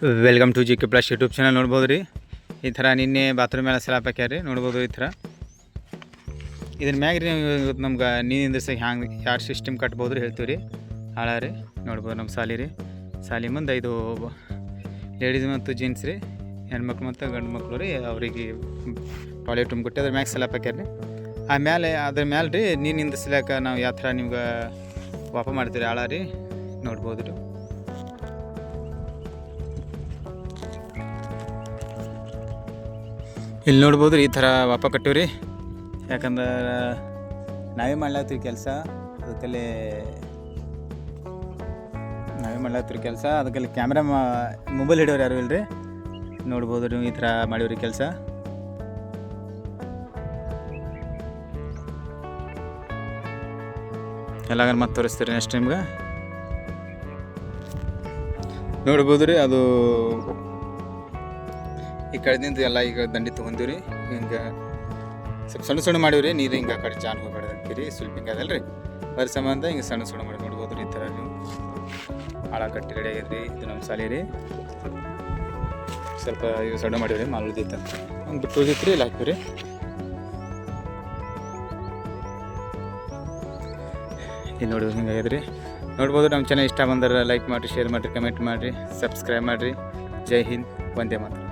Welcome to GK Plus YouTube channel. ನೋಡ್ಬೋದು ರೀ, ಈ ಥರ ನಿನ್ನೆ ಬಾತ್ರೂಮ್ ಮೇಲೆ ಸ್ಲ್ಯಾಪ್ ಹಾಕ್ಯಾರ ರೀ. ನೋಡ್ಬೋದು ಈ ಥರ ಇದ್ರ ಮ್ಯಾಗ ರೀ ನಮ್ಗೆ ನೀರಿನ ಹ್ಯಾಂಗೆ ಯಾರು ಸಿಸ್ಟಮ್ ಕಟ್ಬೋದು ರೀ ಹೇಳ್ತೀವಿ ರೀ. ಹಾಳ ರೀ ನೋಡ್ಬೋದು ನಮ್ಮ ಸಾಲಿ ರೀ. ಸಾಲಿ ಮುಂದೆ ಇದು ಲೇಡೀಸ್ ಮತ್ತು ಜೆಂಟ್ಸ್ ರೀ, ಹೆಣ್ಮಕ್ಳು ಮತ್ತು ಗಂಡು ಮಕ್ಕಳು ರೀ. ಅವರಿಗೆ ಟಾಯ್ಲೆಟ್ ರೂಮ್ ಕೊಟ್ಟು ಅದ್ರ ಮ್ಯಾಗ ಸ್ಲ್ಯಾಪ್ ಹಾಕ್ಯಾರ ರೀ. ಆಮೇಲೆ ಅದ್ರ ಮ್ಯಾಲೆ ರೀ ನೀರು ನಿಂದಿಸ್ಲಾಕ ನಾವು ಯಾವ ಥರ ನಿಮ್ಗೆ ವಾಪ ಮಾಡ್ತೀವಿ ರೀ. ಹಾಳ ರೀ ನೋಡ್ಬೋದು ರೀ. ಇಲ್ಲಿ ನೋಡ್ಬೋದು ರೀ, ಈ ಥರ ವಾಪ ಕಟ್ಟಿವ್ರಿ. ಯಾಕಂದ್ರೆ ನಾವೇ ಮಾಡ್ಲಾತ್ತೀವಿ ಕೆಲಸ, ಅದಕ್ಕಲ್ಲಿ ಅದಕ್ಕಲ್ಲಿ ಕ್ಯಾಮ್ರಾ ಮೊಬೈಲ್ ಹಿಡಿಯೋರು ಯಾರು ಇಲ್ರಿ. ನೋಡ್ಬೋದು ರೀ, ಈ ಥರ ಮಾಡಿವ್ರಿ ಕೆಲಸ. ಎಲ್ಲಾಗ ಮತ್ತೆ ತೋರಿಸ್ತೀರಿ ನೆಕ್ಸ್ಟ್ ನಿಮ್ಗೆ. ನೋಡ್ಬೋದು ರೀ, ಅದು ಈ ಕಡೆದಿಂದ ಎಲ್ಲ ಈಗ ದಂಡಿ ತೊಗೊಂತೀವಿ ರೀ. ಹಿಂಗೆ ಸ್ವಲ್ಪ ಸಣ್ಣ ಸಣ್ಣ ಮಾಡೀವಿ ನೀರು ಹಿಂಗೆ ಆ ಕಡೆ ಜಾನ್ ಹೋಗ್ಬಾರ್ದು ಅಂತೀರಿ. ಸ್ವಲ್ಪ ಹಿಂಗೆ ಅದಲ್ಲ ರೀ, ಅದ್ರ ಸಂಬಂಧ ಹಿಂಗೆ ಸಣ್ಣ ಸಣ್ಣ ಮಾಡಿ ನೋಡ್ಬೋದು ರೀ. ಈ ಥರ ನೀವು ಹಾಳ ಕಟ್ಟಿ ರೆಡಿ ಆಗೈತೆ ರೀ. ಇದು ನಮ್ಮ ಸಾಲಿ ರೀ. ಸ್ವಲ್ಪ ಇವು ಸಣ್ಣ ಮಾಡೀವಿ ರೀ, ಮಾಲ್ ಉಳಿದೈತೆ ಅಂತ ಒಂದು ಬಿಟ್ಟು ಉಳಿದೈತೆ ರೀ. ಇಲ್ಲಿ ಹಾಕಿವಿ ರೀ. ಇಲ್ಲಿ ನೋಡಿದ್ರೆ ಹಿಂಗೆ ಆಗ್ಯದ ರೀ. ನೋಡ್ಬೋದು. ನಮ್ಮ ಚಾನಲ್ ಇಷ್ಟ ಬಂದರೆ ಲೈಕ್ ಮಾಡಿರಿ, ಶೇರ್ ಮಾಡಿರಿ, ಕಮೆಂಟ್ ಮಾಡಿರಿ, ಸಬ್ಸ್ಕ್ರೈಬ್ ಮಾಡಿರಿ. ಜೈ ಹಿಂದ್, ವಂದೇ ಮಾತರಂ.